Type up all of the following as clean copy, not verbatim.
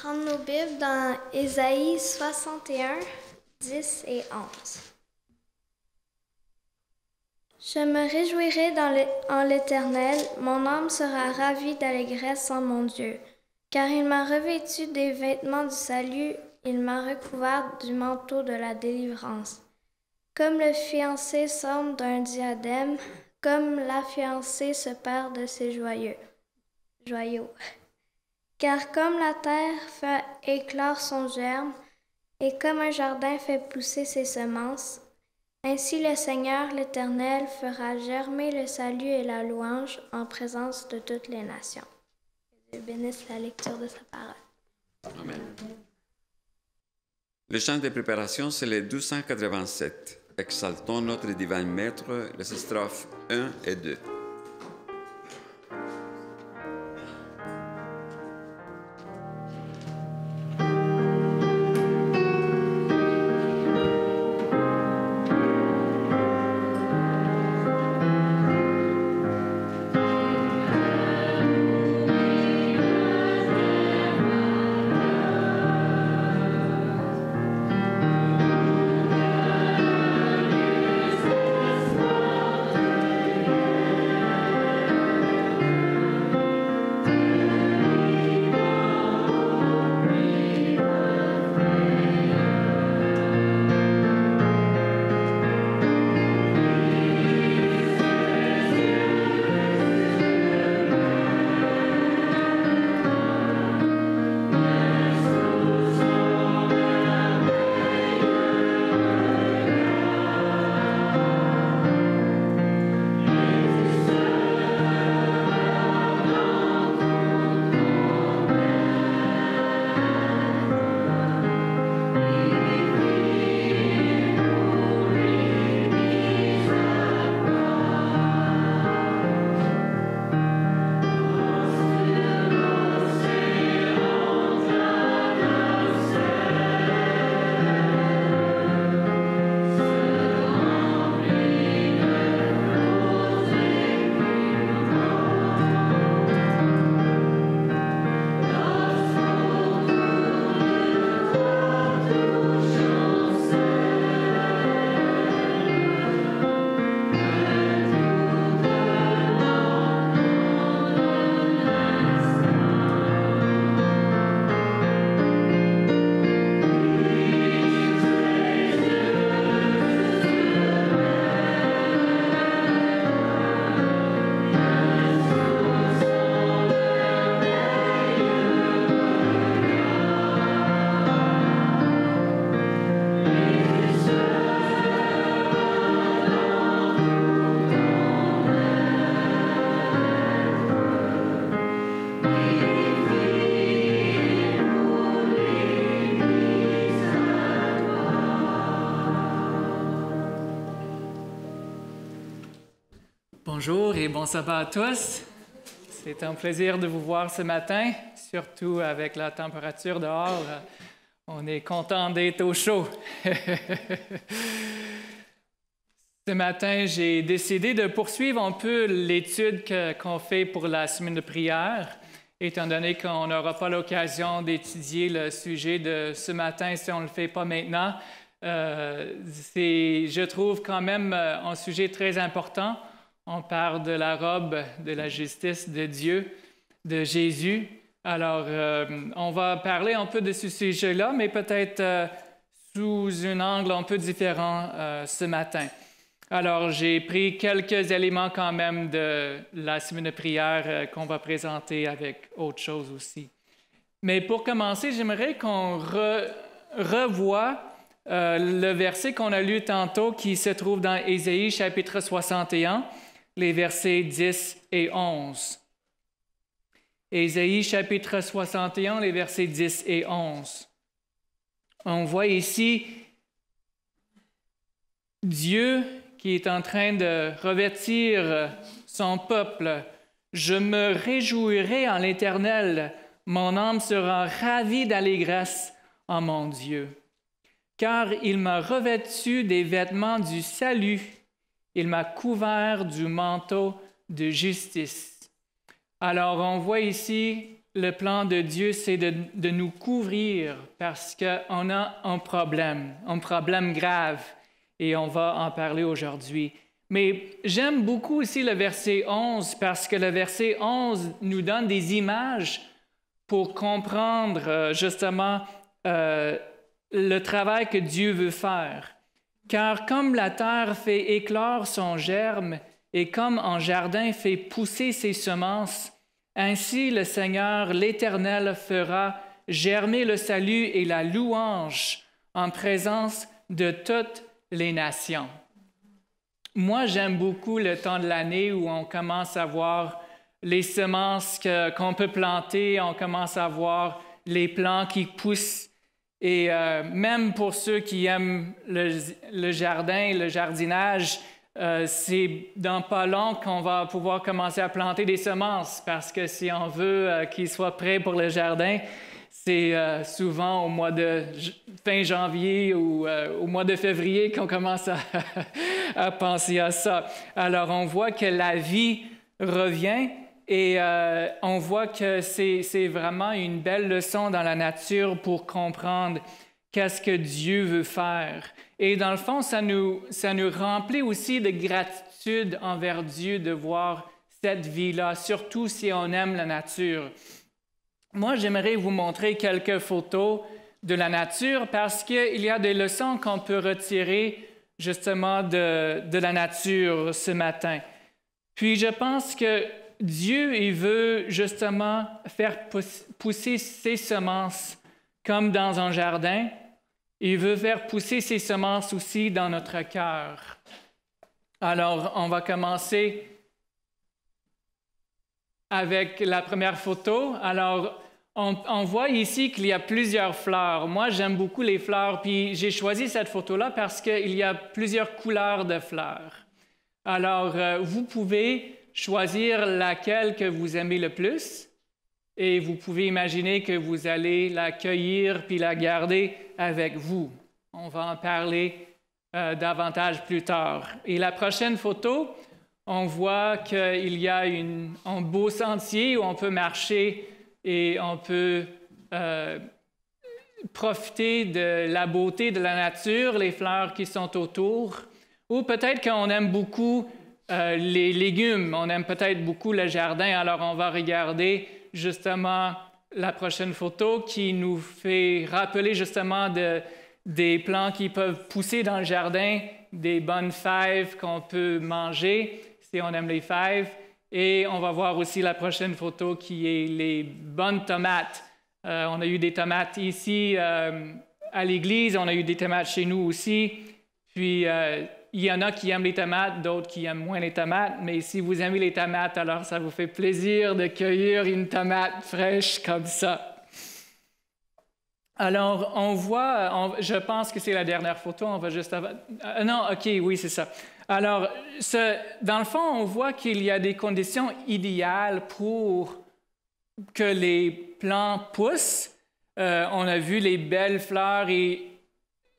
prendre nos Bibles dans Ésaïe 61, 10 et 11. Je me réjouirai en l'Éternel, mon âme sera ravie d'allégresse en mon Dieu. Car il m'a revêtu des vêtements du salut, il m'a recouvert du manteau de la délivrance. Comme le fiancé s'orne d'un diadème, comme la fiancée se perd de ses joyaux. Car comme la terre fait éclore son germe, et comme un jardin fait pousser ses semences, ainsi le Seigneur l'Éternel fera germer le salut et la louange en présence de toutes les nations. Que Dieu bénisse la lecture de sa parole. Amen. Le chant de préparation, c'est le 287. Exaltons notre divin Maître, les strophes 1 et 2. Bonjour et bon sabbat à tous. C'est un plaisir de vous voir ce matin, surtout avec la température dehors. On est content d'être au chaud. Ce matin, j'ai décidé de poursuivre un peu l'étude qu'on fait pour la semaine de prière, étant donné qu'on n'aura pas l'occasion d'étudier le sujet de ce matin si on ne le fait pas maintenant. Je trouve quand même un sujet très important. On parle de la robe de la justice de Dieu, de Jésus. Alors, on va parler un peu de ce sujet-là, mais peut-être sous un angle un peu différent ce matin. Alors, j'ai pris quelques éléments quand même de la semaine de prière qu'on va présenter avec autre chose aussi. Mais pour commencer, j'aimerais qu'on revoie le verset qu'on a lu tantôt qui se trouve dans Ésaïe chapitre 61. Les versets 10 et 11. Ésaïe chapitre 61, les versets 10 et 11. On voit ici Dieu qui est en train de revêtir son peuple. « Je me réjouirai en l'Éternel, mon âme sera ravie d'allégresse en mon Dieu. Car il m'a revêtu des vêtements du salut, il m'a couvert du manteau de justice. » Alors, on voit ici le plan de Dieu, c'est de nous couvrir parce qu'on a un problème grave, et on va en parler aujourd'hui. Mais j'aime beaucoup aussi le verset 11 parce que le verset 11 nous donne des images pour comprendre justement le travail que Dieu veut faire. Car comme la terre fait éclore son germe et comme un jardin fait pousser ses semences, ainsi le Seigneur, l'Éternel, fera germer le salut et la louange en présence de toutes les nations. Moi, j'aime beaucoup le temps de l'année où on commence à voir les semences qu'on peut planter, on commence à voir les plants qui poussent. Et même pour ceux qui aiment le jardin, le jardinage, c'est dans pas long qu'on va pouvoir commencer à planter des semences parce que si on veut qu'ils soient prêts pour le jardin, c'est souvent au mois de fin janvier ou au mois de février qu'on commence à penser à ça. Alors, on voit que la vie revient et on voit que c'est vraiment une belle leçon dans la nature pour comprendre qu'est-ce que Dieu veut faire. Et dans le fond, ça nous remplit aussi de gratitude envers Dieu de voir cette vie-là, surtout si on aime la nature. Moi, j'aimerais vous montrer quelques photos de la nature parce qu'il y a des leçons qu'on peut retirer justement de la nature ce matin. Puis je pense que Dieu, il veut justement faire pousser ses semences comme dans un jardin. Il veut faire pousser ses semences aussi dans notre cœur. Alors, on va commencer avec la première photo. Alors, on voit ici qu'il y a plusieurs fleurs. Moi, j'aime beaucoup les fleurs, puis j'ai choisi cette photo-là parce qu'il y a plusieurs couleurs de fleurs. Alors, vous pouvez choisir laquelle que vous aimez le plus et vous pouvez imaginer que vous allez la cueillir puis la garder avec vous. On va en parler davantage plus tard. Et la prochaine photo, on voit qu'il y a un beau sentier où on peut marcher et on peut profiter de la beauté de la nature, les fleurs qui sont autour. Ou peut-être qu'on aime beaucoup les légumes, on aime peut-être beaucoup le jardin, alors on va regarder justement la prochaine photo qui nous fait rappeler justement des plants qui peuvent pousser dans le jardin, des bonnes fèves qu'on peut manger si on aime les fèves. Et on va voir aussi la prochaine photo qui est les bonnes tomates. On a eu des tomates ici à l'église, on a eu des tomates chez nous aussi. Puis il y en a qui aiment les tomates, d'autres qui aiment moins les tomates. Mais si vous aimez les tomates, alors ça vous fait plaisir de cueillir une tomate fraîche comme ça. Alors, on voit, je pense que c'est la dernière photo, on va juste... non, OK, oui, c'est ça. Alors, dans le fond, on voit qu'il y a des conditions idéales pour que les plants poussent. On a vu les belles fleurs et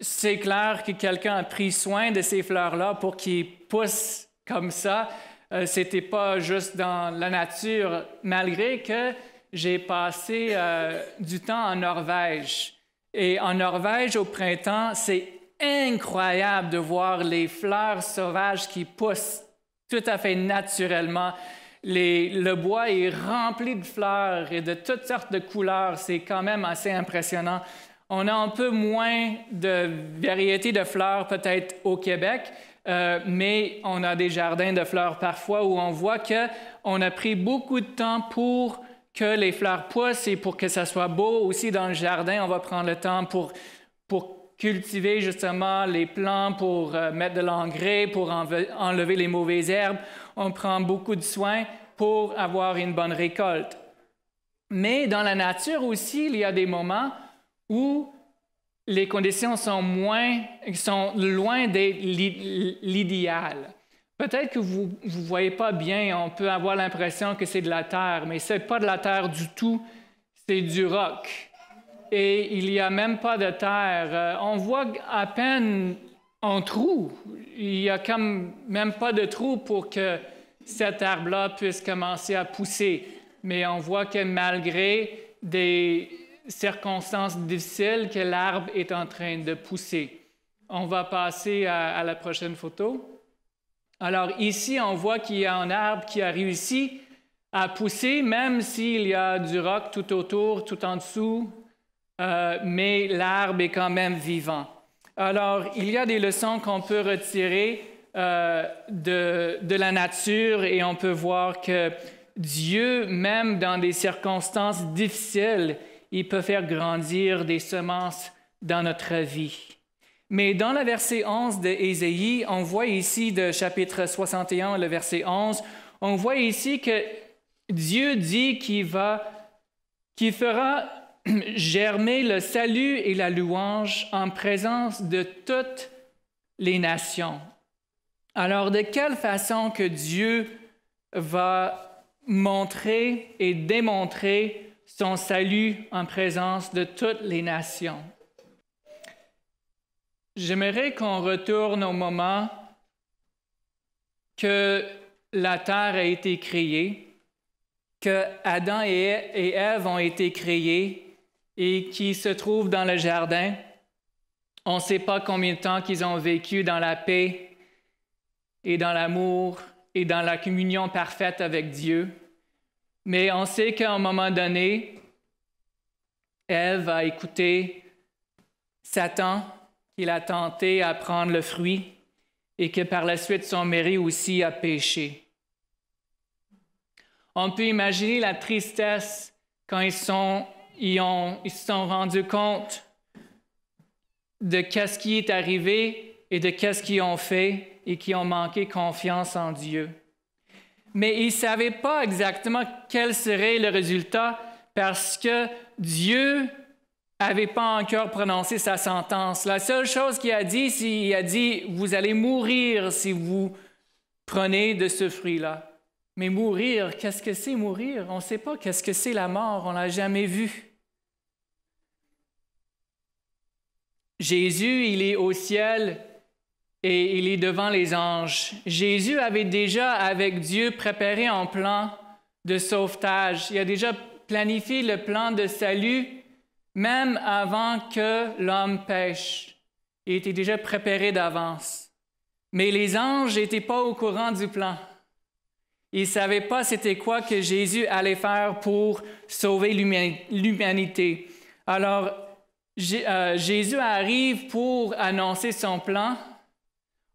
c'est clair que quelqu'un a pris soin de ces fleurs-là pour qu'ils poussent comme ça. C'était pas juste dans la nature, malgré que j'ai passé du temps en Norvège. Et en Norvège, au printemps, c'est incroyable de voir les fleurs sauvages qui poussent tout à fait naturellement. Le bois est rempli de fleurs et de toutes sortes de couleurs. C'est quand même assez impressionnant. On a un peu moins de variété de fleurs peut-être au Québec, mais on a des jardins de fleurs parfois où on voit qu'on a pris beaucoup de temps pour que les fleurs poussent et pour que ça soit beau aussi dans le jardin. On va prendre le temps pour cultiver justement les plants, pour mettre de l'engrais, pour enlever les mauvaises herbes. On prend beaucoup de soin pour avoir une bonne récolte. Mais dans la nature aussi, il y a des moments où les conditions sont loin d'être l'idéal. Peut-être que vous ne voyez pas bien, on peut avoir l'impression que c'est de la terre, mais ce n'est pas de la terre du tout, c'est du roc. Et il n'y a même pas de terre. On voit à peine un trou. Il n'y a même pas de trou pour que cet arbre-là puisse commencer à pousser. mais on voit que malgré des circonstances difficiles, que l'arbre est en train de pousser. On va passer à la prochaine photo. Alors ici, on voit qu'il y a un arbre qui a réussi à pousser, même s'il y a du roc tout autour, tout en dessous, mais l'arbre est quand même vivant. Alors, il y a des leçons qu'on peut retirer de la nature et on peut voir que Dieu, même dans des circonstances difficiles, il peut faire grandir des semences dans notre vie. Mais dans le verset 11 d'Ésaïe, on voit ici, de chapitre 61, le verset 11, on voit ici que Dieu dit qu'il fera germer le salut et la louange en présence de toutes les nations. Alors, de quelle façon que Dieu va montrer et démontrer son salut en présence de toutes les nations? J'aimerais qu'on retourne au moment que la terre a été créée, que Adam et Ève ont été créés et qui se trouvent dans le jardin. On ne sait pas combien de temps qu'ils ont vécu dans la paix et dans l'amour et dans la communion parfaite avec Dieu. Mais on sait qu'à un moment donné, Ève a écouté Satan, qu'il a tenté à prendre le fruit et que par la suite son mari aussi a péché. On peut imaginer la tristesse quand ils se sont rendus compte de qu'est-ce qui est arrivé et de qu'est-ce qu'ils ont fait et qui ont manqué confiance en Dieu. Mais ils ne savaient pas exactement quel serait le résultat parce que Dieu n'avait pas encore prononcé sa sentence. La seule chose qu'il a dit, c'est qu'il a dit « Vous allez mourir si vous prenez de ce fruit-là ». Mais mourir, qu'est-ce que c'est mourir? On ne sait pas qu'est-ce que c'est la mort, on ne l'a jamais vu. Jésus, il est au ciel et il est devant les anges. Jésus avait déjà, avec Dieu, préparé un plan de sauvetage. Il a déjà planifié le plan de salut, même avant que l'homme pêche. Il était déjà préparé d'avance. Mais les anges n'étaient pas au courant du plan. Ils ne savaient pas c'était quoi que Jésus allait faire pour sauver l'humanité. Alors, Jésus arrive pour annoncer son plan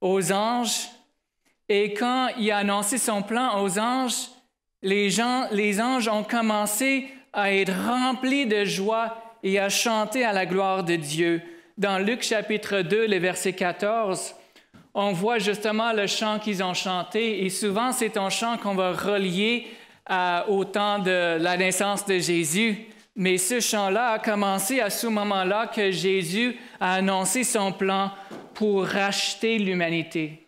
aux anges. Et quand il a annoncé son plan aux anges, les anges ont commencé à être remplis de joie et à chanter à la gloire de Dieu. Dans Luc chapitre 2, le verset 14, on voit justement le chant qu'ils ont chanté, et souvent c'est un chant qu'on va relier au temps de la naissance de Jésus. Mais ce chant-là a commencé à ce moment-là que Jésus a annoncé son plan pour racheter l'humanité.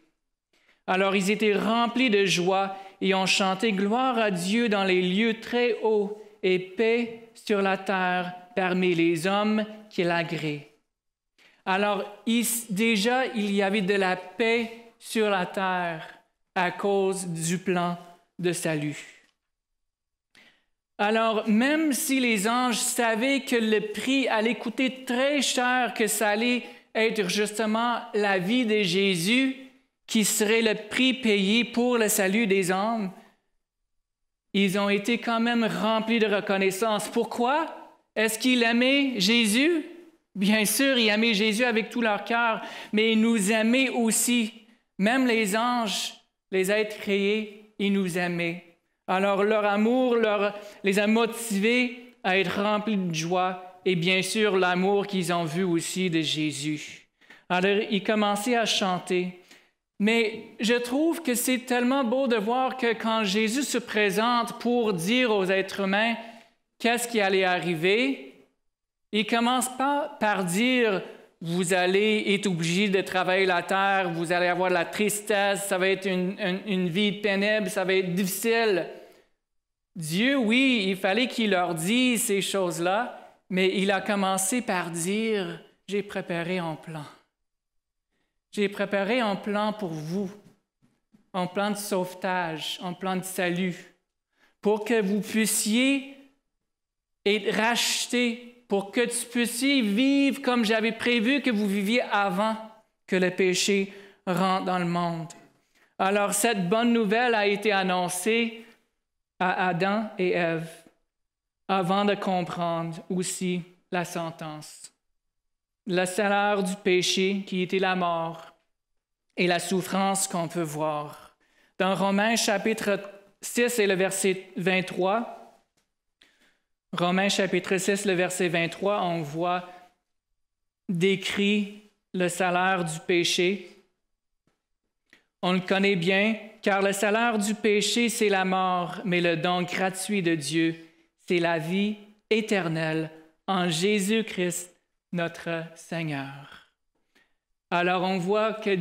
Alors ils étaient remplis de joie et ont chanté « Gloire à Dieu dans les lieux très hauts et paix sur la terre parmi les hommes qu'il agrée. » Alors, déjà, il y avait de la paix sur la terre à cause du plan de salut. Alors, même si les anges savaient que le prix allait coûter très cher, que ça allait être justement la vie de Jésus, qui serait le prix payé pour le salut des âmes, ils ont été quand même remplis de reconnaissance. Pourquoi? Est-ce qu'ils aimaient Jésus? Bien sûr, ils aimaient Jésus avec tout leur cœur, mais ils nous aimaient aussi. Même les anges, les êtres créés, ils nous aimaient. Alors leur amour les a motivés à être remplis de joie et bien sûr l'amour qu'ils ont vu aussi de Jésus. Alors ils commençaient à chanter. Mais je trouve que c'est tellement beau de voir que quand Jésus se présente pour dire aux êtres humains qu'est-ce qui allait arriver, il ne commence pas par dire « vous allez être obligés de travailler la terre, vous allez avoir de la tristesse, ça va être une vie pénible, ça va être difficile. » Dieu, oui, il fallait qu'il leur dise ces choses-là, mais il a commencé par dire « j'ai préparé un plan. J'ai préparé un plan pour vous, un plan de sauvetage, un plan de salut, pour que vous puissiez être rachetés, pour que tu puissiez vivre comme j'avais prévu que vous viviez avant que le péché rentre dans le monde. Alors, cette bonne nouvelle a été annoncée à Adam et Ève avant de comprendre aussi la sentence. Le salaire du péché qui était la mort et la souffrance qu'on peut voir. Dans Romains chapitre 6 et le verset 23, Romains chapitre 6, le verset 23, on voit décrit le salaire du péché. On le connaît bien, car le salaire du péché, c'est la mort, mais le don gratuit de Dieu, c'est la vie éternelle en Jésus-Christ, notre Seigneur. Alors on voit que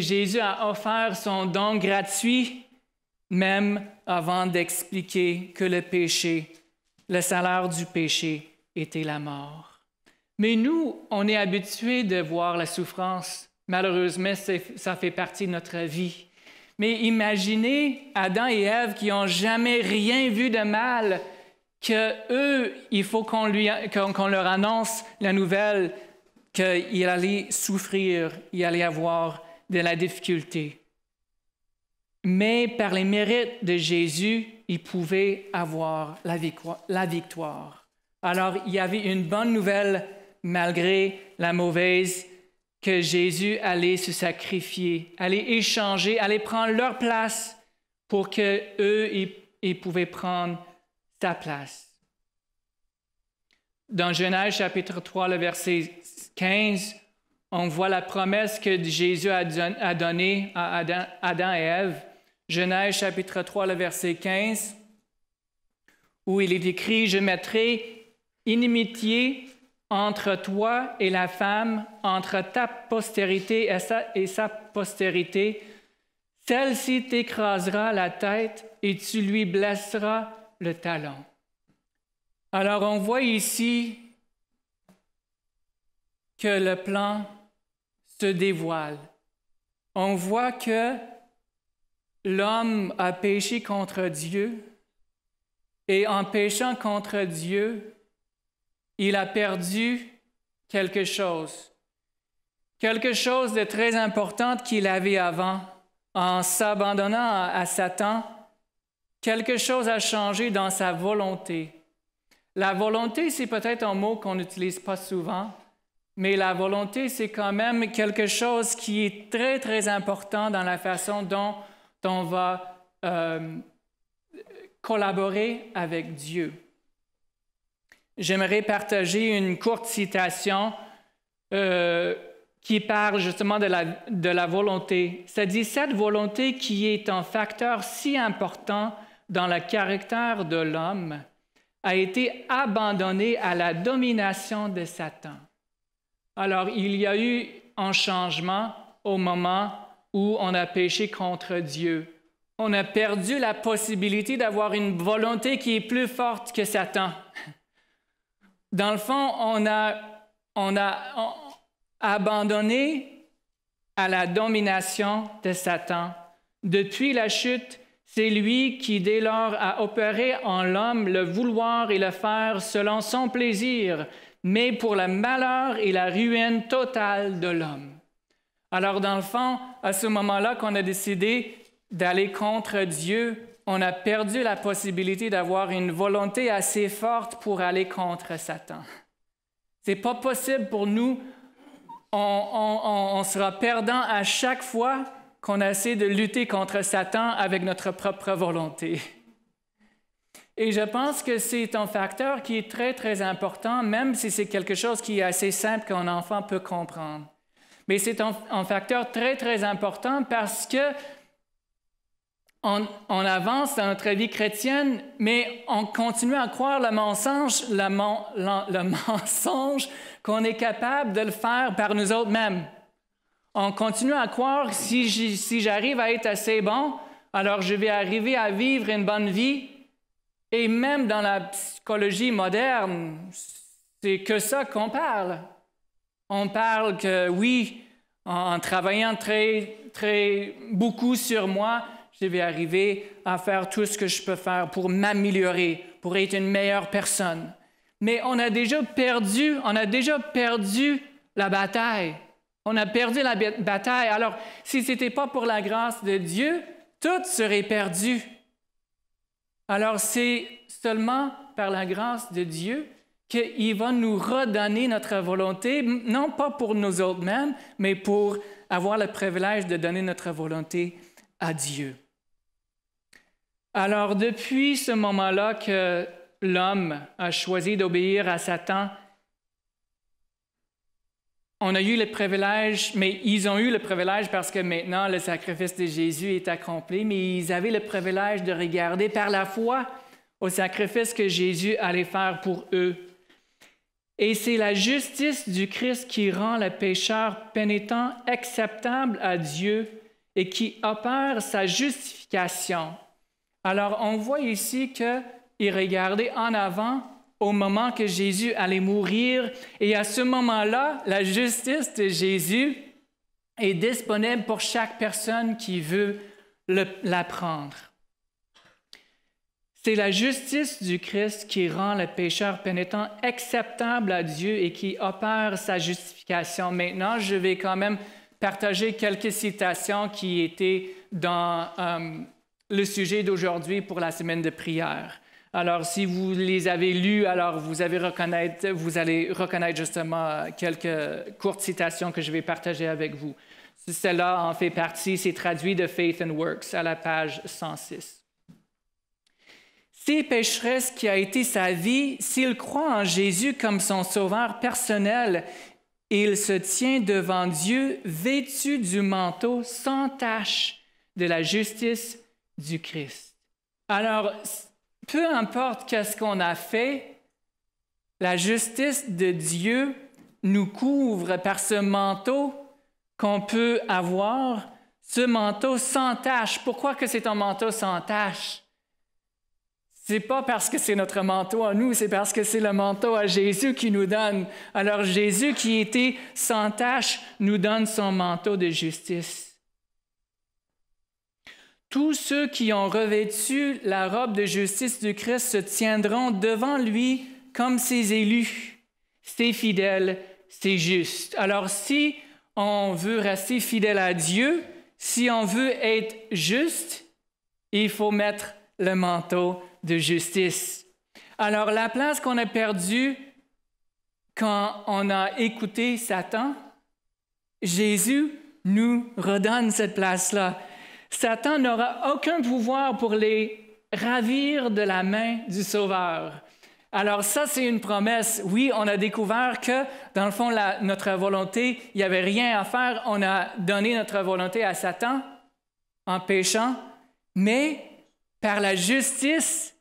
Jésus a offert son don gratuit, même avant d'expliquer que le salaire du péché était la mort. Mais nous, on est habitués de voir la souffrance. Malheureusement, ça fait partie de notre vie. Mais imaginez Adam et Ève qui n'ont jamais rien vu de mal, qu'eux, il faut qu'on leur annonce la nouvelle qu'il allait souffrir, il allait avoir de la difficulté. Mais par les mérites de Jésus, il pouvait avoir la victoire. Alors, il y avait une bonne nouvelle malgré la mauvaise, que Jésus allait se sacrifier, allait échanger, allait prendre leur place pour qu'eux, ils pouvaient prendre sa place. Dans Genèse chapitre 3, le verset 15, on voit la promesse que Jésus a donnée à Adam et Ève. Genèse chapitre 3, le verset 15, où il est écrit « Je mettrai inimitié entre toi et la femme, entre ta postérité et sa postérité. Celle-ci t'écrasera la tête et tu lui blesseras le talon. » Alors on voit ici que le plan se dévoile. On voit que l'homme a péché contre Dieu et en péchant contre Dieu, il a perdu quelque chose de très important qu'il avait avant. En s'abandonnant à Satan, quelque chose a changé dans sa volonté. La volonté, c'est peut-être un mot qu'on n'utilise pas souvent, mais la volonté, c'est quand même quelque chose qui est très, très important dans la façon dont on va collaborer avec Dieu. J'aimerais partager une courte citation qui parle justement de la volonté. Ça dit « Cette volonté qui est un facteur si important dans le caractère de l'homme a été abandonnée à la domination de Satan. » Alors, il y a eu un changement au moment où on a péché contre Dieu. On a perdu la possibilité d'avoir une volonté qui est plus forte que Satan. Dans le fond, on a abandonné à la domination de Satan. Depuis la chute, c'est lui qui, dès lors, a opéré en l'homme le vouloir et le faire selon son plaisir, mais pour le malheur et la ruine totale de l'homme. Alors, dans le fond, à ce moment-là qu'on a décidé d'aller contre Dieu, on a perdu la possibilité d'avoir une volonté assez forte pour aller contre Satan. C'est pas possible pour nous. On sera perdant à chaque fois qu'on essaie de lutter contre Satan avec notre propre volonté. Et je pense que c'est un facteur qui est très, très important, même si c'est quelque chose qui est assez simple qu'un enfant peut comprendre. Mais c'est un facteur très, très important parce que on avance dans notre vie chrétienne, mais on continue à croire le mensonge qu'on est capable de le faire par nous autres-mêmes. On continue à croire que si j'arrive à être assez bon, alors je vais arriver à vivre une bonne vie. Et même dans la psychologie moderne, c'est que ça qu'on parle. On parle que oui, en travaillant très, très beaucoup sur moi, je vais arriver à faire tout ce que je peux faire pour m'améliorer, pour être une meilleure personne. Mais on a déjà perdu la bataille. On a perdu la bataille. Alors, si ce n'était pas pour la grâce de Dieu, tout serait perdu. Alors, c'est seulement par la grâce de Dieu qu'il va nous redonner notre volonté, non pas pour nous autres mêmes, mais pour avoir le privilège de donner notre volonté à Dieu. Alors, depuis ce moment-là que l'homme a choisi d'obéir à Satan, on a eu le privilège, mais ils ont eu le privilège parce que maintenant le sacrifice de Jésus est accompli, mais ils avaient le privilège de regarder par la foi au sacrifice que Jésus allait faire pour eux. Et c'est la justice du Christ qui rend le pécheur pénitent acceptable à Dieu et qui opère sa justification. Alors, on voit ici qu'il regardait en avant au moment que Jésus allait mourir. Et à ce moment-là, la justice de Jésus est disponible pour chaque personne qui veut la prendre. C'est la justice du Christ qui rend le pécheur pénitent acceptable à Dieu et qui opère sa justification. Maintenant, je vais quand même partager quelques citations qui étaient dans le sujet d'aujourd'hui pour la semaine de prière. Alors, si vous les avez lues, alors vous allez reconnaître justement quelques courtes citations que je vais partager avec vous. Celle-là en fait partie, c'est traduit de Faith and Works à la page 106. Si pécheresse qui a été sa vie, s'il croit en Jésus comme son sauveur personnel, il se tient devant Dieu vêtu du manteau sans tache de la justice du Christ. Alors, peu importe qu'est-ce qu'on a fait, la justice de Dieu nous couvre par ce manteau qu'on peut avoir, ce manteau sans tache. Pourquoi que c'est un manteau sans tache? C'est pas parce que c'est notre manteau à nous, c'est parce que c'est le manteau à Jésus qui nous donne. Alors Jésus qui était sans tache nous donne son manteau de justice. Tous ceux qui ont revêtu la robe de justice du Christ se tiendront devant lui comme ses élus. C'est fidèle, c'est juste. Alors si on veut rester fidèle à Dieu, si on veut être juste, il faut mettre le manteau de justice. Alors, la place qu'on a perdue quand on a écouté Satan, Jésus nous redonne cette place-là. Satan n'aura aucun pouvoir pour les ravir de la main du Sauveur. Alors ça, c'est une promesse. Oui, on a découvert que, dans le fond, notre volonté, il n'y avait rien à faire. On a donné notre volonté à Satan en péchant, mais par la justice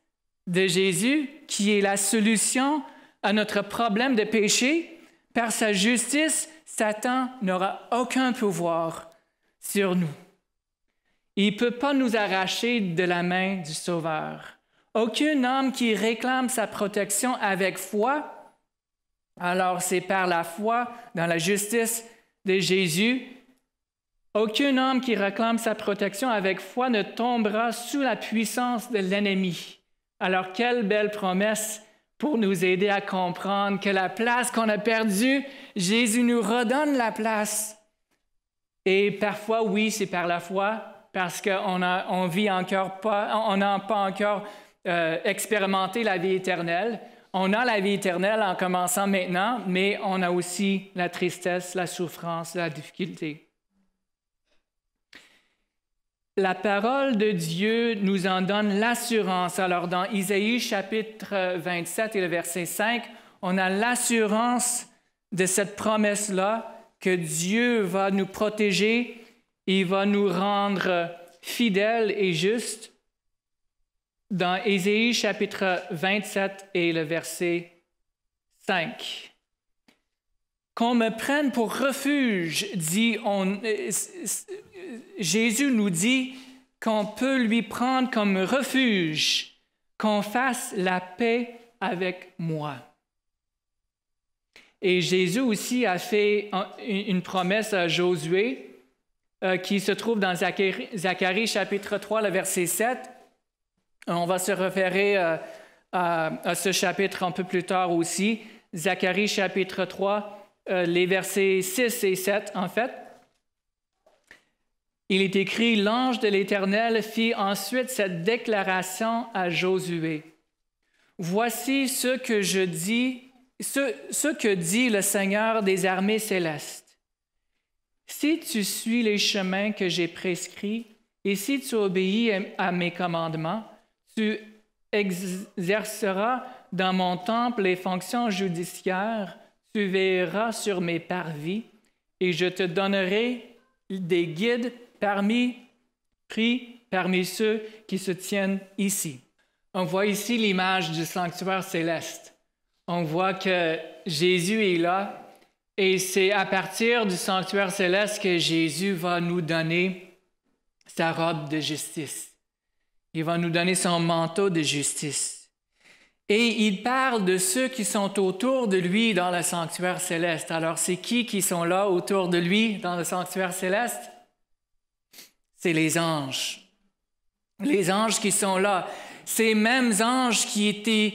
de Jésus, qui est la solution à notre problème de péché, par sa justice, Satan n'aura aucun pouvoir sur nous. Il ne peut pas nous arracher de la main du Sauveur. Aucun homme qui réclame sa protection avec foi, alors c'est par la foi dans la justice de Jésus. Aucun homme qui réclame sa protection avec foi ne tombera sous la puissance de l'ennemi. Alors, quelle belle promesse pour nous aider à comprendre que la place qu'on a perdue, Jésus nous redonne la place. Et parfois, oui, c'est par la foi, parce qu'on n'a pas encore expérimenté la vie éternelle. On a la vie éternelle en commençant maintenant, mais on a aussi la tristesse, la souffrance, la difficulté. La parole de Dieu nous en donne l'assurance. Alors, dans Isaïe chapitre 27 et le verset 5, on a l'assurance de cette promesse-là que Dieu va nous protéger, il va nous rendre fidèles et justes. Dans Isaïe chapitre 27 et le verset 5. Qu'on me prenne pour refuge, Jésus nous dit qu'on peut lui prendre comme refuge, qu'on fasse la paix avec moi. Et Jésus aussi a fait une promesse à Josué qui se trouve dans Zacharie chapitre 3, le verset 7. On va se référer à ce chapitre un peu plus tard aussi. Zacharie chapitre 3, les versets 6 et 7 en fait. Il est écrit, « L'ange de l'Éternel fit ensuite cette déclaration à Josué. Voici ce que dit le Seigneur des armées célestes. Si tu suis les chemins que j'ai prescrits et si tu obéis à mes commandements, tu exerceras dans mon temple les fonctions judiciaires, tu veilleras sur mes parvis et je te donnerai des guides parmi ceux qui se tiennent ici. » On voit ici l'image du sanctuaire céleste. On voit que Jésus est là et c'est à partir du sanctuaire céleste que Jésus va nous donner sa robe de justice. Il va nous donner son manteau de justice. Et il parle de ceux qui sont autour de lui dans le sanctuaire céleste. Alors, c'est qui sont là autour de lui dans le sanctuaire céleste? C'est les anges. Les anges qui sont là. Ces mêmes anges qui étaient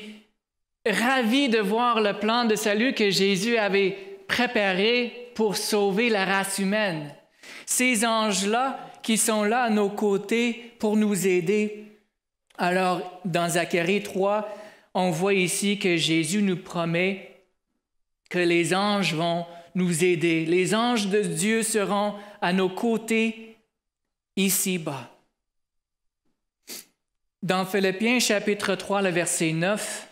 ravis de voir le plan de salut que Jésus avait préparé pour sauver la race humaine. Ces anges-là qui sont là à nos côtés pour nous aider. Alors, dans Zacharie 3, on voit ici que Jésus nous promet que les anges vont nous aider. Les anges de Dieu seront à nos côtés ici-bas. Dans Philippiens chapitre 3, le verset 9,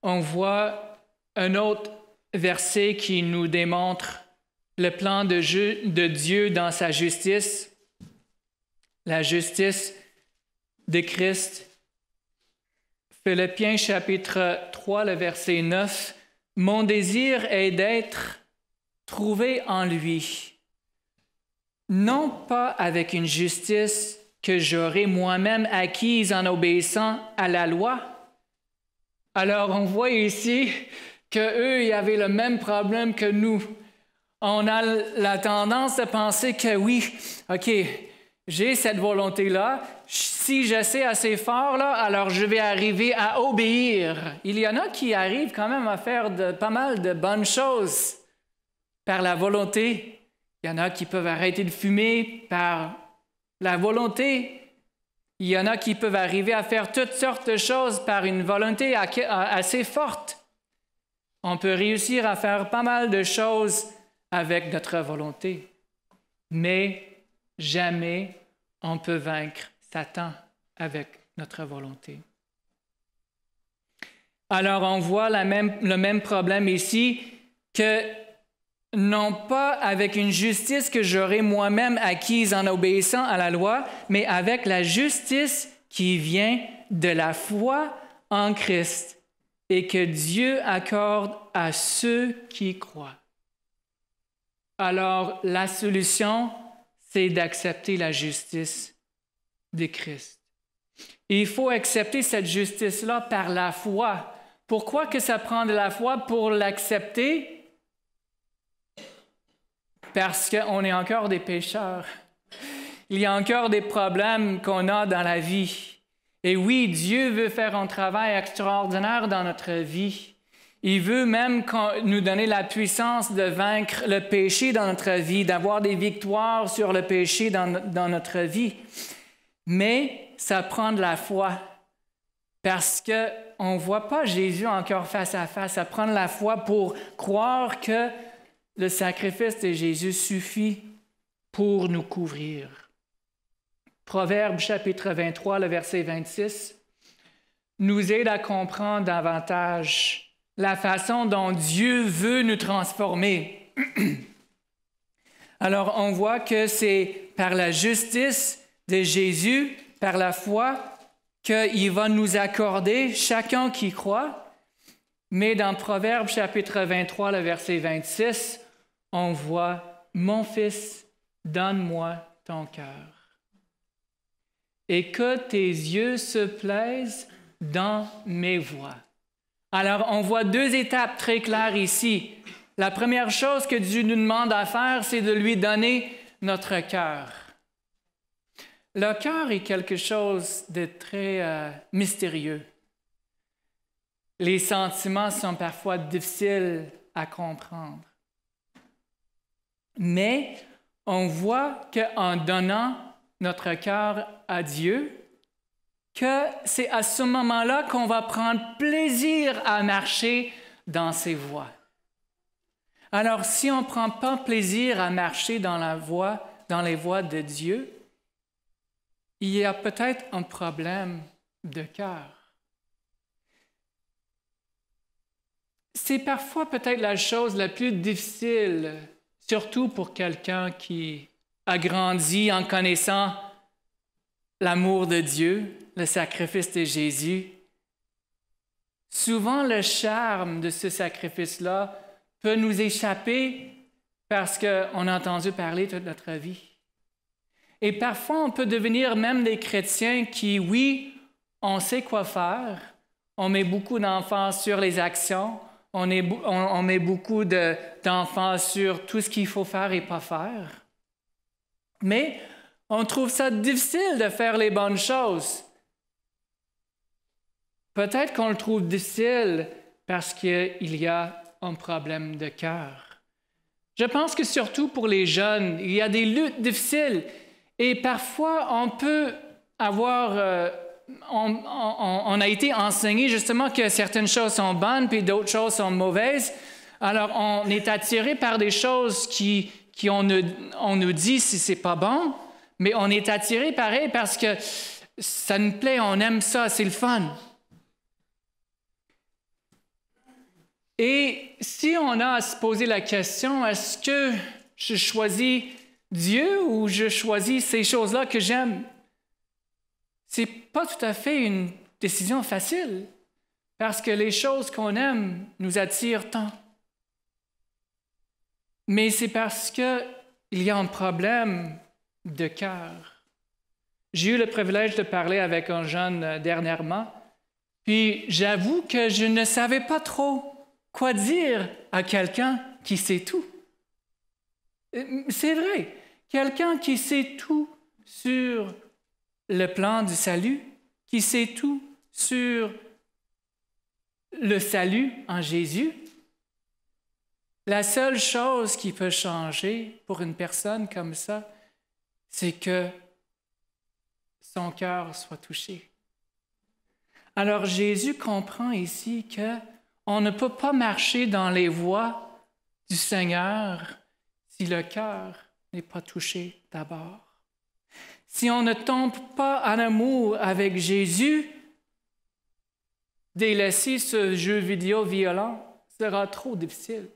on voit un autre verset qui nous démontre le plan de Dieu dans sa justice, la justice de Christ. Philippiens chapitre 3, le verset 9, « Mon désir est d'être trouvé en lui, non pas avec une justice que j'aurais moi-même acquise en obéissant à la loi. » Alors, on voit ici qu'eux, ils avaient le même problème que nous. On a la tendance à penser que oui, OK, j'ai cette volonté-là. Si j'essaie assez fort, là, alors je vais arriver à obéir. Il y en a qui arrivent quand même à faire pas mal de bonnes choses par la volonté. Il y en a qui peuvent arrêter de fumer par la volonté. Il y en a qui peuvent arriver à faire toutes sortes de choses par une volonté assez forte. On peut réussir à faire pas mal de choses avec notre volonté, mais jamais on peut vaincre Satan avec notre volonté. Alors on voit le même problème ici, que non pas avec une justice que j'aurais moi-même acquise en obéissant à la loi, mais avec la justice qui vient de la foi en Christ et que Dieu accorde à ceux qui croient. Alors, la solution, c'est d'accepter la justice de Christ. Et il faut accepter cette justice-là par la foi. Pourquoi que ça prend de la foi pour l'accepter? Parce qu'on est encore des pécheurs. Il y a encore des problèmes qu'on a dans la vie. Et oui, Dieu veut faire un travail extraordinaire dans notre vie. Il veut même nous donner la puissance de vaincre le péché dans notre vie, d'avoir des victoires sur le péché dans notre vie. Mais ça prend de la foi parce qu'on ne voit pas Jésus encore face à face. Ça prend de la foi pour croire que le sacrifice de Jésus suffit pour nous couvrir. Proverbe chapitre 23, le verset 26, nous aide à comprendre davantage la façon dont Dieu veut nous transformer. Alors, on voit que c'est par la justice de Jésus, par la foi, qu'il va nous accorder, chacun qui croit. Mais dans Proverbe chapitre 23, le verset 26, on voit « Mon fils, donne-moi ton cœur. Et que tes yeux se plaisent dans mes voies. » Alors, on voit deux étapes très claires ici. La première chose que Dieu nous demande à faire, c'est de lui donner notre cœur. Le cœur est quelque chose de très mystérieux. Les sentiments sont parfois difficiles à comprendre. Mais on voit qu'en donnant notre cœur à Dieu, que c'est à ce moment-là qu'on va prendre plaisir à marcher dans ses voies. Alors, si on ne prend pas plaisir à marcher dans les voies de Dieu, il y a peut-être un problème de cœur. C'est parfois peut-être la chose la plus difficile, surtout pour quelqu'un qui a grandi en connaissant l'amour de Dieu, le sacrifice de Jésus. Souvent, le charme de ce sacrifice-là peut nous échapper parce qu'on a entendu parler toute notre vie. Et parfois, on peut devenir même des chrétiens qui, oui, on sait quoi faire, on met beaucoup d'emphase sur les actions, on met beaucoup d'emphase sur tout ce qu'il faut faire et pas faire. Mais on trouve ça difficile de faire les bonnes choses. Peut-être qu'on le trouve difficile parce qu'il y a un problème de cœur. Je pense que surtout pour les jeunes, il y a des luttes difficiles et parfois on peut avoir... on a été enseigné justement que certaines choses sont bonnes puis d'autres choses sont mauvaises. Alors on est attiré par des choses on nous dit si c'est pas bon, mais on est attiré pareil parce que ça nous plaît, on aime ça, c'est le fun. Et si on a à se poser la question, est-ce que je choisis Dieu ou je choisis ces choses-là que j'aime? C'est pas tout à fait une décision facile, parce que les choses qu'on aime nous attirent tant. Mais c'est parce qu'il y a un problème de cœur. J'ai eu le privilège de parler avec un jeune dernièrement, puis j'avoue que je ne savais pas trop quoi dire à quelqu'un qui sait tout. C'est vrai, quelqu'un qui sait tout sur le plan du salut, qui sait tout sur le salut en Jésus. La seule chose qui peut changer pour une personne comme ça, c'est que son cœur soit touché. Alors Jésus comprend ici qu'on ne peut pas marcher dans les voies du Seigneur si le cœur n'est pas touché d'abord. Si on ne tombe pas en amour avec Jésus, délaisser ce jeu vidéo violent sera trop difficile.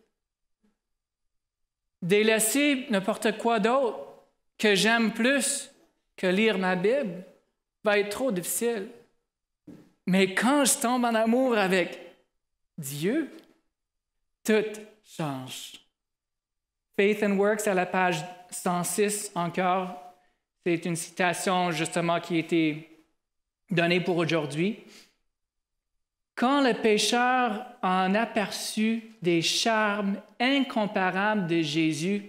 Délaisser n'importe quoi d'autre que j'aime plus que lire ma Bible va être trop difficile. Mais quand je tombe en amour avec Dieu, tout change. Faith and Works à la page 106 encore. C'est une citation justement qui a été donnée pour aujourd'hui. Quand le pécheur en aperçut des charmes incomparables de Jésus,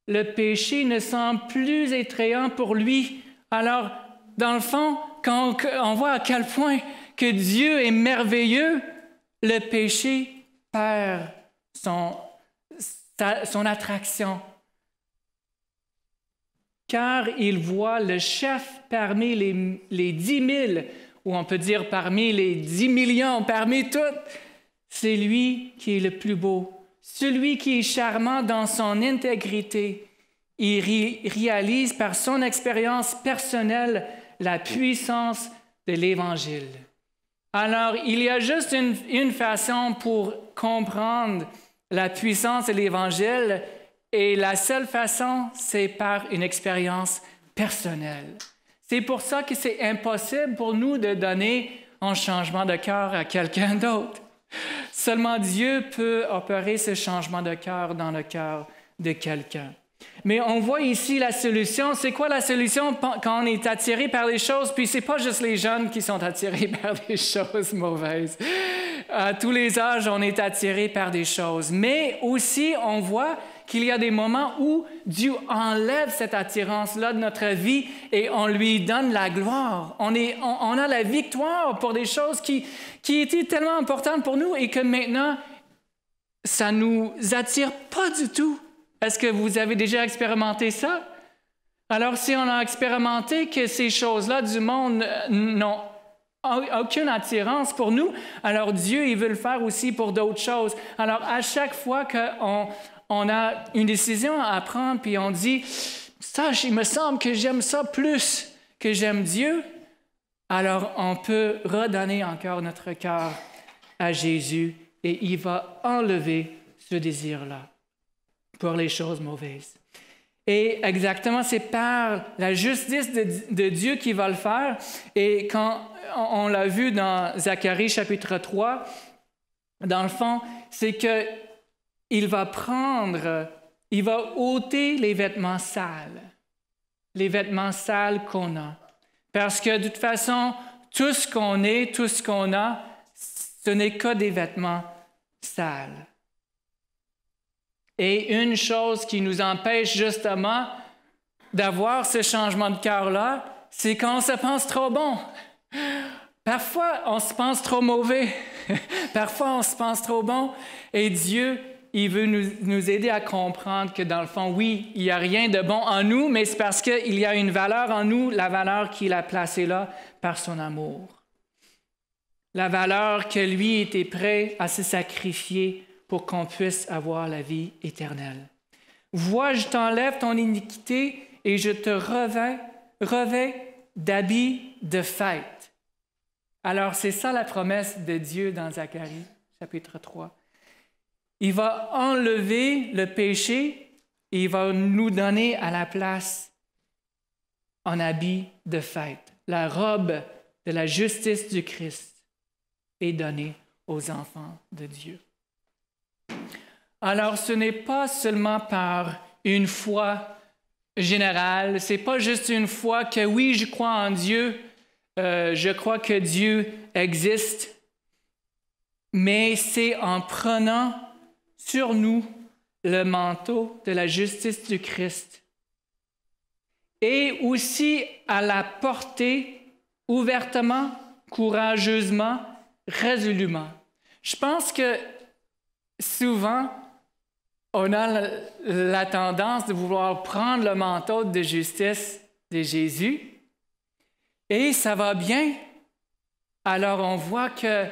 le péché ne semble plus effrayant pour lui. Alors, dans le fond, quand on voit à quel point que Dieu est merveilleux, le péché perd son attraction. Car il voit le chef parmi les 10 000, ou on peut dire parmi les 10 millions, parmi toutes, c'est lui qui est le plus beau, celui qui est charmant dans son intégrité. Il réalise par son expérience personnelle la puissance de l'Évangile. Alors, il y a juste une façon pour comprendre la puissance de l'Évangile, et la seule façon, c'est par une expérience personnelle. C'est pour ça que c'est impossible pour nous de donner un changement de cœur à quelqu'un d'autre. Seulement Dieu peut opérer ce changement de cœur dans le cœur de quelqu'un. Mais on voit ici la solution. C'est quoi la solution quand on est attiré par les choses? Puis c'est pas juste les jeunes qui sont attirés par des choses mauvaises. À tous les âges, on est attiré par des choses. Mais aussi, on voit qu'il y a des moments où Dieu enlève cette attirance-là de notre vie et on lui donne la gloire. On a la victoire pour des choses qui étaient tellement importantes pour nous et que maintenant, ça ne nous attire pas du tout. Est-ce que vous avez déjà expérimenté ça? Alors, si on a expérimenté que ces choses-là du monde n'ont aucune attirance pour nous, alors Dieu, il veut le faire aussi pour d'autres choses. Alors, à chaque fois qu'on a une décision à prendre, puis on dit, ça, il me semble que j'aime ça plus que j'aime Dieu, alors on peut redonner encore notre cœur à Jésus et il va enlever ce désir-là pour les choses mauvaises. Et exactement, c'est par la justice de Dieu qu'il va le faire. Et quand on l'a vu dans Zacharie chapitre 3, dans le fond, c'est qu'il va ôter les vêtements sales qu'on a. Parce que de toute façon, tout ce qu'on est, tout ce qu'on a, ce n'est que des vêtements sales. Et une chose qui nous empêche justement d'avoir ce changement de cœur-là, c'est quand on se pense trop bon. Parfois, on se pense trop mauvais. Parfois, on se pense trop bon. Et Dieu, il veut nous aider à comprendre que dans le fond, oui, il n'y a rien de bon en nous, mais c'est parce qu'il y a une valeur en nous, la valeur qu'il a placée là par son amour. La valeur que lui était prêt à se sacrifier pour qu'on puisse avoir la vie éternelle. Vois, je t'enlève ton iniquité et je te revêts d'habits de fête. Alors, c'est ça la promesse de Dieu dans Zacharie, chapitre 3. Il va enlever le péché et il va nous donner à la place un habit de fête. La robe de la justice du Christ est donnée aux enfants de Dieu. Alors, ce n'est pas seulement par une foi générale, ce n'est pas juste une foi que oui, je crois en Dieu, je crois que Dieu existe, mais c'est en prenant sur nous le manteau de la justice du Christ et aussi à la porter ouvertement, courageusement, résolument. Je pense que souvent, on a la tendance de vouloir prendre le manteau de justice de Jésus et ça va bien. Alors on voit que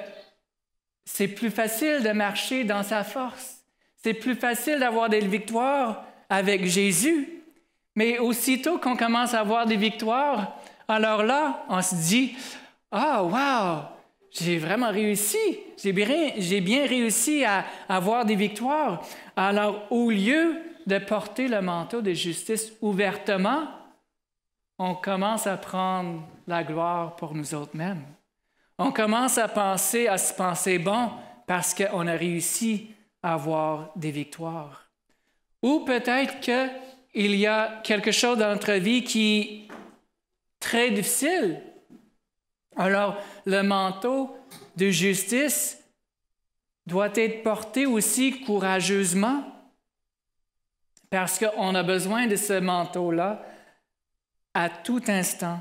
c'est plus facile de marcher dans sa force. C'est plus facile d'avoir des victoires avec Jésus. Mais aussitôt qu'on commence à avoir des victoires, alors là, on se dit « Ah, wow! J'ai vraiment réussi! J'ai bien réussi à avoir des victoires. » Alors, au lieu de porter le manteau de justice ouvertement, on commence à prendre la gloire pour nous autres mêmes. On commence à se penser bon parce qu'on a réussi à avoir des victoires. Ou peut-être qu'il y a quelque chose dans notre vie qui est très difficile. Alors, le manteau de justice doit être porté aussi courageusement parce qu'on a besoin de ce manteau-là à tout instant,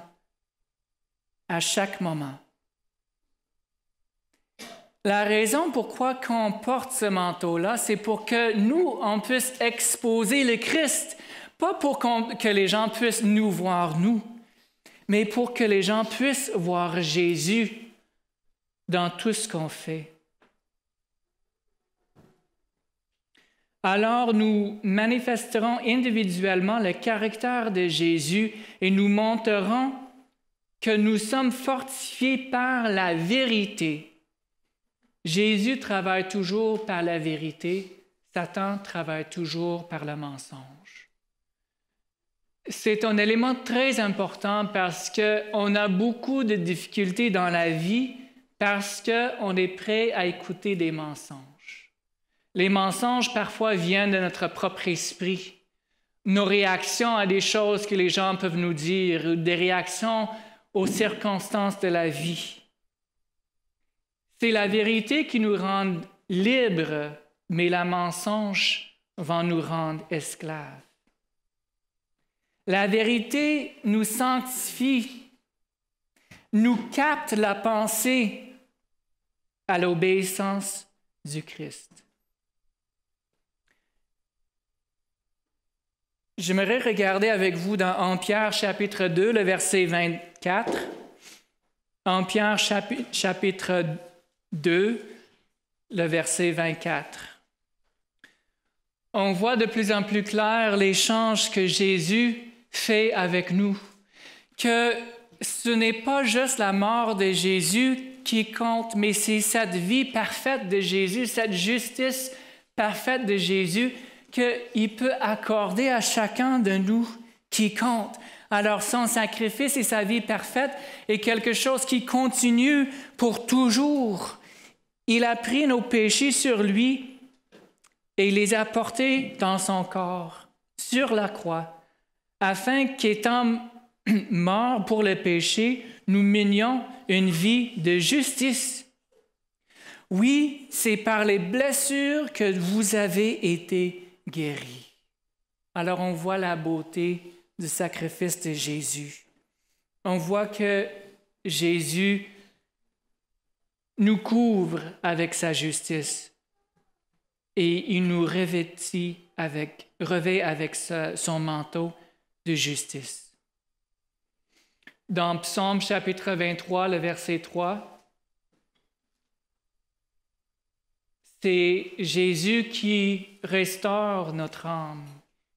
à chaque moment. La raison pourquoi on porte ce manteau-là, c'est pour que nous, on puisse exposer le Christ, pas pour que les gens puissent nous voir, nous, mais pour que les gens puissent voir Jésus dans tout ce qu'on fait. Alors, nous manifesterons individuellement le caractère de Jésus et nous montrerons que nous sommes fortifiés par la vérité. Jésus travaille toujours par la vérité, Satan travaille toujours par le mensonge. C'est un élément très important parce qu'on a beaucoup de difficultés dans la vie parce qu'on est prêt à écouter des mensonges. Les mensonges, parfois, viennent de notre propre esprit. Nos réactions à des choses que les gens peuvent nous dire, ou des réactions aux circonstances de la vie. C'est la vérité qui nous rend libres, mais le mensonge va nous rendre esclaves. La vérité nous sanctifie, nous capte la pensée à l'obéissance du Christ. J'aimerais regarder avec vous dans 1 Pierre chapitre 2, le verset 24. 1 Pierre chapitre 2, le verset 24. On voit de plus en plus clair l'échange que Jésus fait avec nous, que ce n'est pas juste la mort de Jésus qui compte, mais c'est cette vie parfaite de Jésus, cette justice parfaite de Jésus qu'il peut accorder à chacun de nous qui compte. Alors son sacrifice et sa vie parfaite est quelque chose qui continue pour toujours. Il a pris nos péchés sur lui et les a portés dans son corps, sur la croix, afin qu'étant morts pour le péché, nous menions une vie de justice. Oui, c'est par les blessures que vous avez été guéris. Alors on voit la beauté du sacrifice de Jésus. On voit que Jésus nous couvre avec sa justice et il nous revêt avec son manteau de justice. Dans Psaume chapitre 23, le verset 3, c'est Jésus qui restaure notre âme.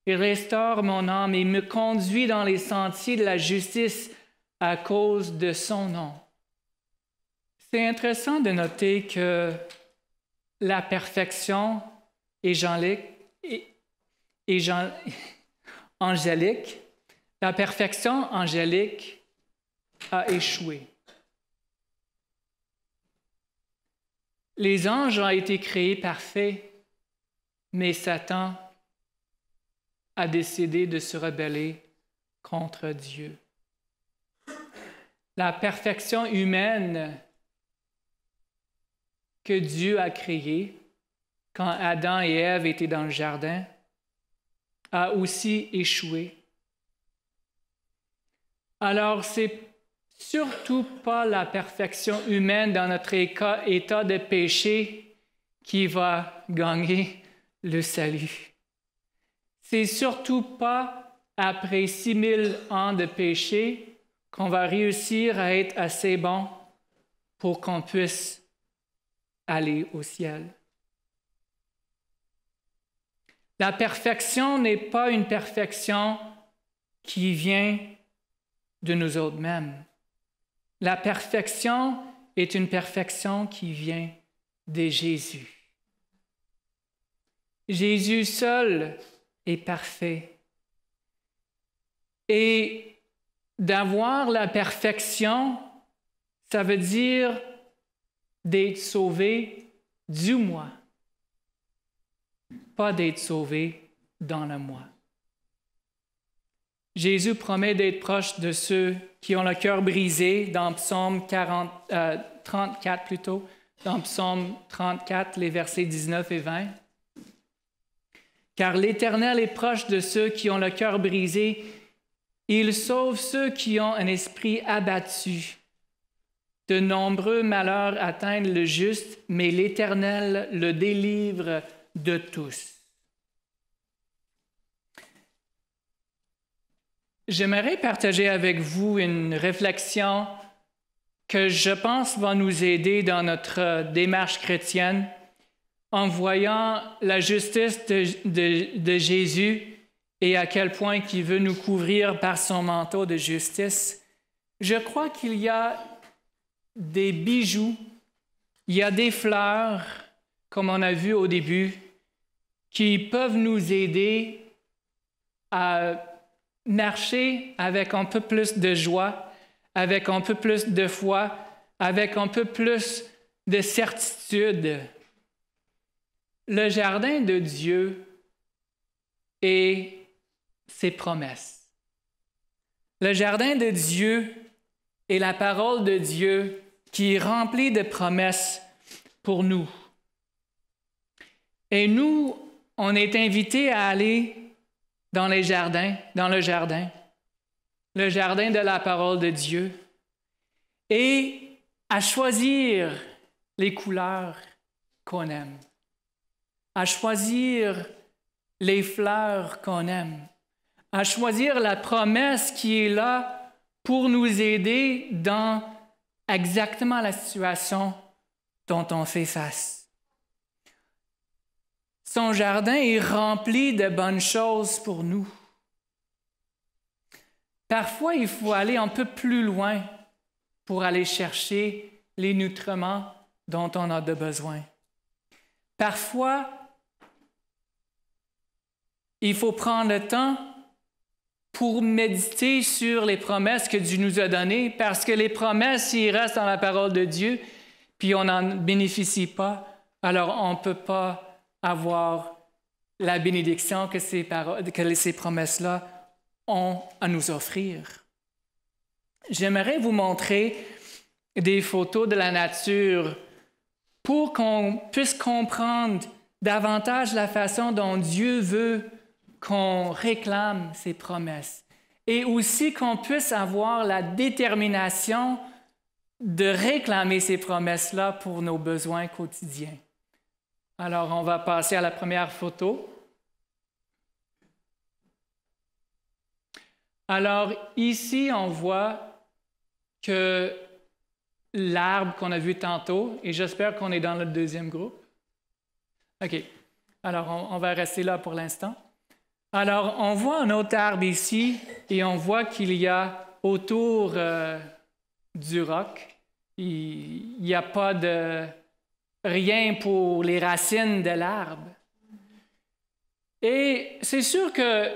Il restaure mon âme et me conduit dans les sentiers de la justice à cause de son nom. C'est intéressant de noter que la perfection angélique, la perfection angélique a échoué. Les anges ont été créés parfaits, mais Satan a décidé de se rebeller contre Dieu. La perfection humaine que Dieu a créée quand Adam et Ève étaient dans le jardin a aussi échoué. Alors, c'est surtout pas la perfection humaine dans notre état de péché qui va gagner le salut. C'est surtout pas après 6000 ans de péché qu'on va réussir à être assez bon pour qu'on puisse aller au ciel. La perfection n'est pas une perfection qui vient de nous autres mêmes. La perfection est une perfection qui vient de Jésus. Jésus seul est parfait. Et d'avoir la perfection, ça veut dire d'être sauvé du moi, pas d'être sauvé dans le moi. Jésus promet d'être proche de ceux qui ont le cœur brisé dans Psaume 34 plutôt, dans Psaume 34, les versets 19 et 20. Car l'Éternel est proche de ceux qui ont le cœur brisé. Il sauve ceux qui ont un esprit abattu. De nombreux malheurs atteignent le juste, mais l'Éternel le délivre de tous. J'aimerais partager avec vous une réflexion que je pense va nous aider dans notre démarche chrétienne en voyant la justice de Jésus et à quel point il veut nous couvrir par son manteau de justice. Je crois qu'il y a des bijoux, il y a des fleurs, comme on a vu au début, qui peuvent nous aider à marcher avec un peu plus de joie, avec un peu plus de foi, avec un peu plus de certitude. Le jardin de Dieu et ses promesses. Le jardin de Dieu est la parole de Dieu qui est remplie de promesses pour nous. Et nous, on est invités à aller dans le jardin de la parole de Dieu, et à choisir les couleurs qu'on aime, à choisir les fleurs qu'on aime, à choisir la promesse qui est là pour nous aider dans exactement la situation dont on fait face. Son jardin est rempli de bonnes choses pour nous. Parfois, il faut aller un peu plus loin pour aller chercher les nutriments dont on a besoin. Parfois, il faut prendre le temps pour méditer sur les promesses que Dieu nous a données, parce que les promesses, s'ils restent dans la parole de Dieu, puis on n'en bénéficie pas, alors on ne peut pas avoir la bénédiction que ces promesses-là ont à nous offrir. J'aimerais vous montrer des photos de la nature pour qu'on puisse comprendre davantage la façon dont Dieu veut qu'on réclame ses promesses et aussi qu'on puisse avoir la détermination de réclamer ces promesses-là pour nos besoins quotidiens. Alors, on va passer à la première photo. Alors, ici, on voit que l'arbre qu'on a vu tantôt, et j'espère qu'on est dans le deuxième groupe. OK. Alors, on va rester là pour l'instant. Alors, on voit un autre arbre ici, et on voit qu'il y a autour du roc, il n'y a pas de rien pour les racines de l'arbre. Et c'est sûr que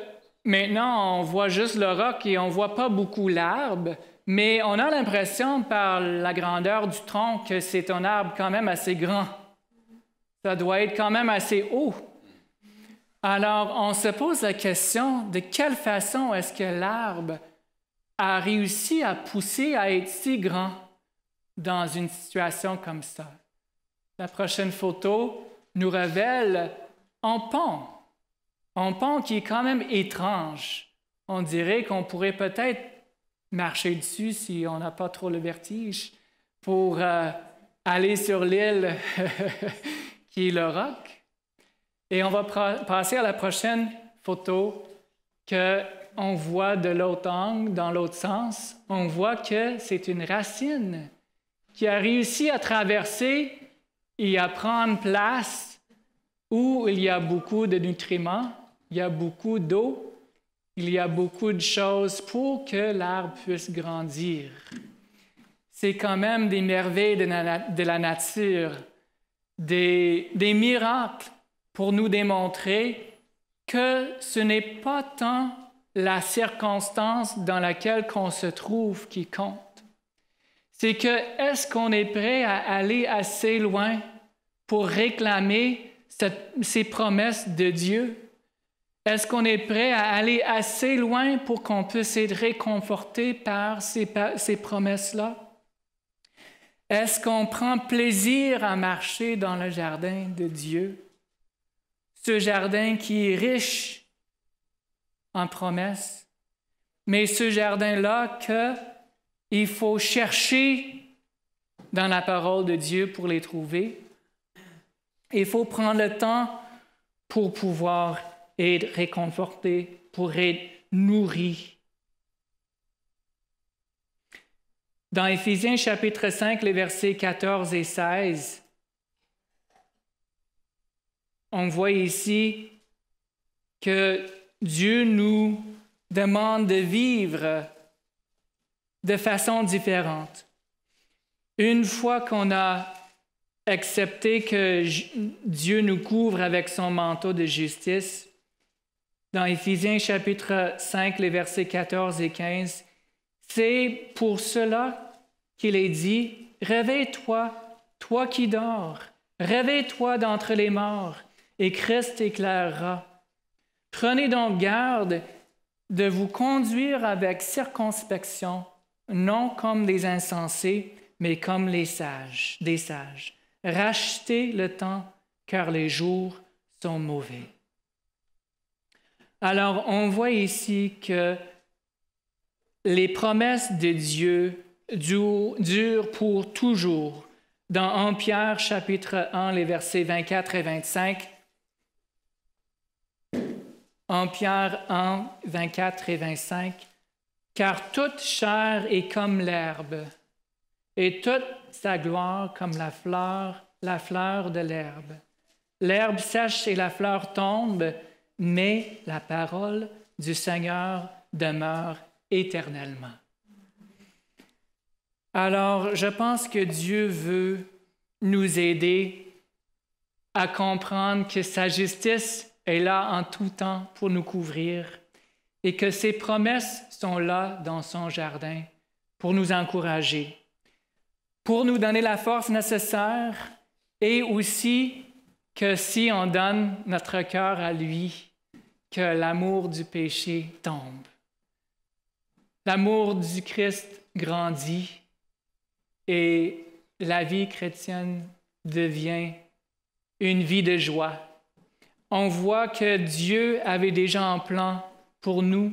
maintenant, on voit juste le roc et on ne voit pas beaucoup l'arbre, mais on a l'impression par la grandeur du tronc que c'est un arbre quand même assez grand. Ça doit être quand même assez haut. Alors, on se pose la question de quelle façon est-ce que l'arbre a réussi à pousser à être si grand dans une situation comme ça. La prochaine photo nous révèle un pont qui est quand même étrange. On dirait qu'on pourrait peut-être marcher dessus si on n'a pas trop le vertige pour aller sur l'île qui est le roc. Et on va passer à la prochaine photo qu'on voit de l'autre angle, dans l'autre sens. On voit que c'est une racine qui a réussi à traverser et à prendre place où il y a beaucoup de nutriments, il y a beaucoup d'eau, il y a beaucoup de choses pour que l'arbre puisse grandir. C'est quand même des merveilles de la nature, des miracles pour nous démontrer que ce n'est pas tant la circonstance dans laquelle on se trouve qui compte. C'est que est-ce qu'on est prêt à aller assez loin pour réclamer ces promesses de Dieu? Est-ce qu'on est prêt à aller assez loin pour qu'on puisse être réconforté par ces promesses-là? Est-ce qu'on prend plaisir à marcher dans le jardin de Dieu? Ce jardin qui est riche en promesses, mais ce jardin-là qu'il faut chercher dans la parole de Dieu pour les trouver. Il faut prendre le temps pour pouvoir être réconforté, pour être nourri. Dans Éphésiens chapitre 5, les versets 14 et 16, on voit ici que Dieu nous demande de vivre de façon différente. Une fois qu'on a accepté que Dieu nous couvre avec son manteau de justice, dans Éphésiens chapitre 5, les versets 14 et 15, c'est pour cela qu'il est dit, « Réveille-toi, toi qui dors, réveille-toi d'entre les morts, et Christ t'éclairera. Prenez donc garde de vous conduire avec circonspection, non comme des insensés, mais comme des sages. rachetez le temps, car les jours sont mauvais. Alors, on voit ici que les promesses de Dieu durent pour toujours. Dans 1 Pierre, chapitre 1, les versets 24 et 25, 1 Pierre 1, 24 et 25, « Car toute chair est comme l'herbe, et toute sa gloire comme la fleur de l'herbe. L'herbe sèche et la fleur tombe, mais la parole du Seigneur demeure éternellement. » Alors, je pense que Dieu veut nous aider à comprendre que sa justice est là en tout temps pour nous couvrir et que ses promesses sont là dans son jardin pour nous encourager, pour nous donner la force nécessaire et aussi que si on donne notre cœur à lui, que l'amour du péché tombe. L'amour du Christ grandit et la vie chrétienne devient une vie de joie. On voit que Dieu avait déjà un plan pour nous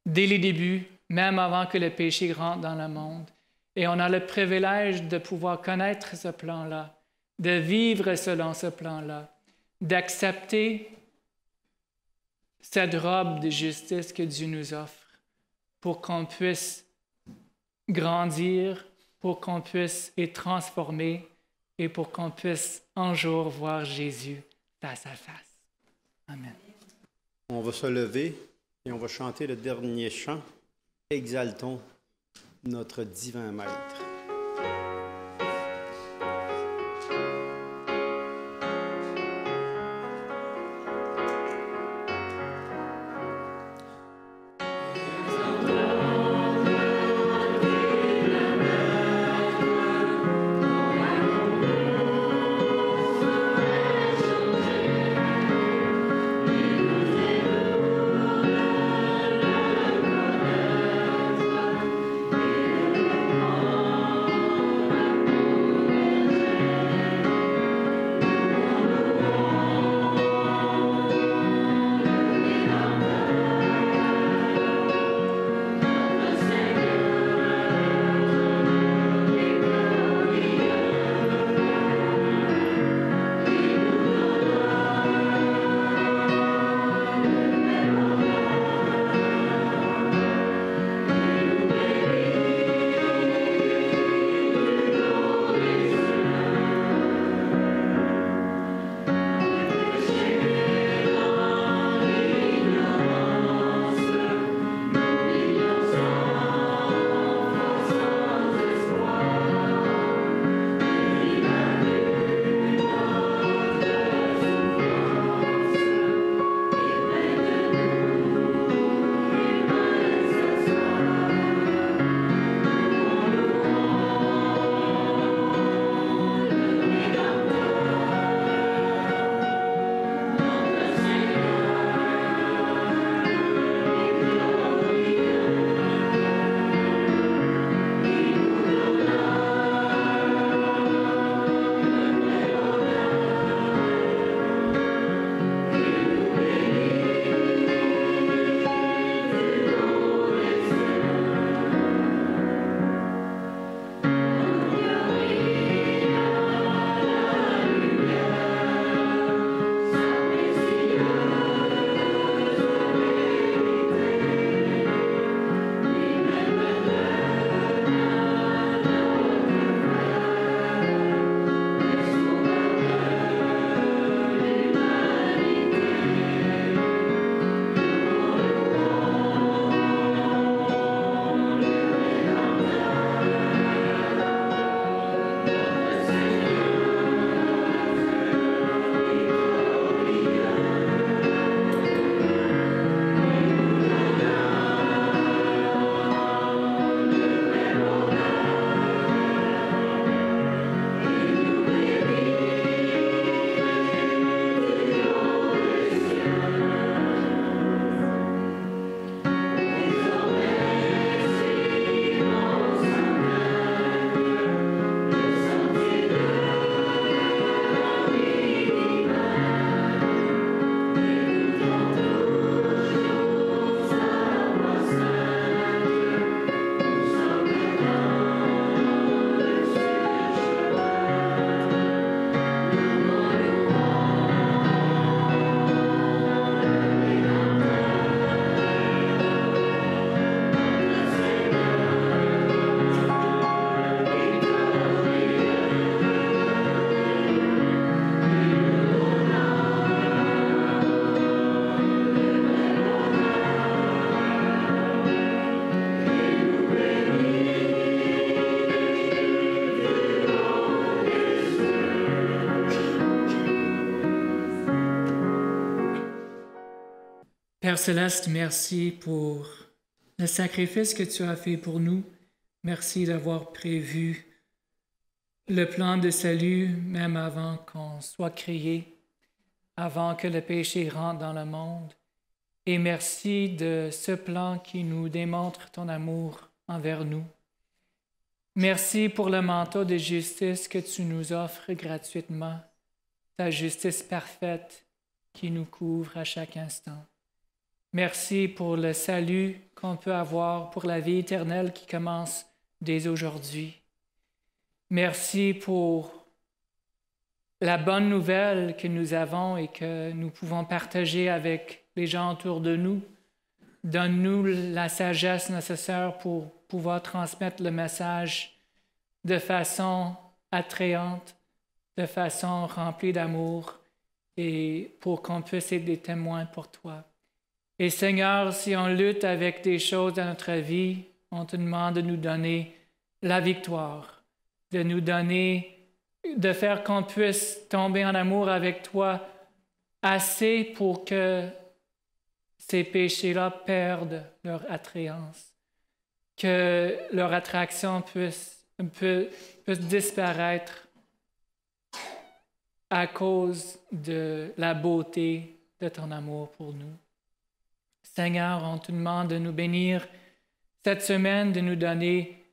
dès les débuts, même avant que le péché rentre dans le monde. Et on a le privilège de pouvoir connaître ce plan-là, de vivre selon ce plan-là, d'accepter cette robe de justice que Dieu nous offre pour qu'on puisse grandir, pour qu'on puisse être transformé et pour qu'on puisse un jour voir Jésus face à face. Amen. On va se lever et on va chanter le dernier chant. Exaltons notre divin Maître. Oh Père Céleste, merci pour le sacrifice que tu as fait pour nous. Merci d'avoir prévu le plan de salut même avant qu'on soit créé, avant que le péché rentre dans le monde. Et merci de ce plan qui nous démontre ton amour envers nous. Merci pour le manteau de justice que tu nous offres gratuitement, ta justice parfaite qui nous couvre à chaque instant. Merci pour le salut qu'on peut avoir, pour la vie éternelle qui commence dès aujourd'hui. Merci pour la bonne nouvelle que nous avons et que nous pouvons partager avec les gens autour de nous. Donne-nous la sagesse nécessaire pour pouvoir transmettre le message de façon attrayante, de façon remplie d'amour et pour qu'on puisse être des témoins pour toi. Et Seigneur, si on lutte avec des choses dans notre vie, on te demande de nous donner la victoire, de nous donner, de faire qu'on puisse tomber en amour avec toi assez pour que ces péchés-là perdent leur attrayance, que leur attraction puisse disparaître à cause de la beauté de ton amour pour nous. Seigneur, on te demande de nous bénir cette semaine, de nous donner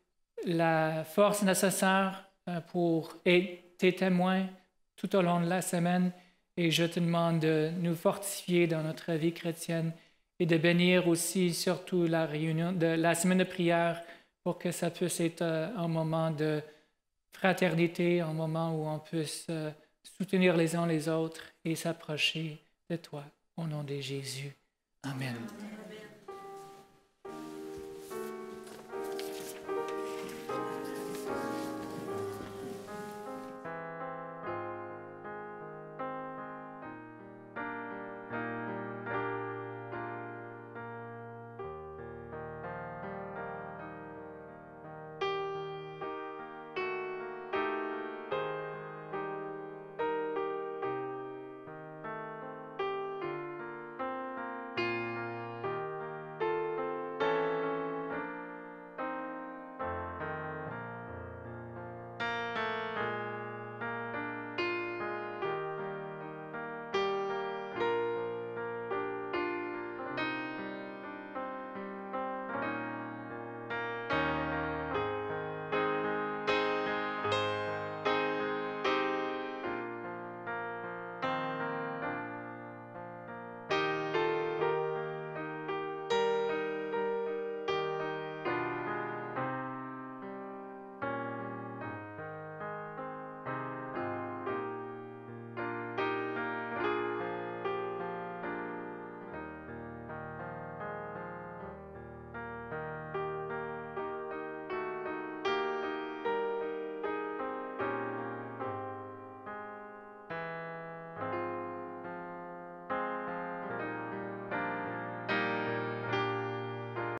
la force nécessaire pour être tes témoins tout au long de la semaine. Et je te demande de nous fortifier dans notre vie chrétienne et de bénir aussi surtout la réunion de la semaine de prière pour que ça puisse être un moment de fraternité, un moment où on puisse soutenir les uns les autres et s'approcher de toi. Au nom de Jésus. Amen.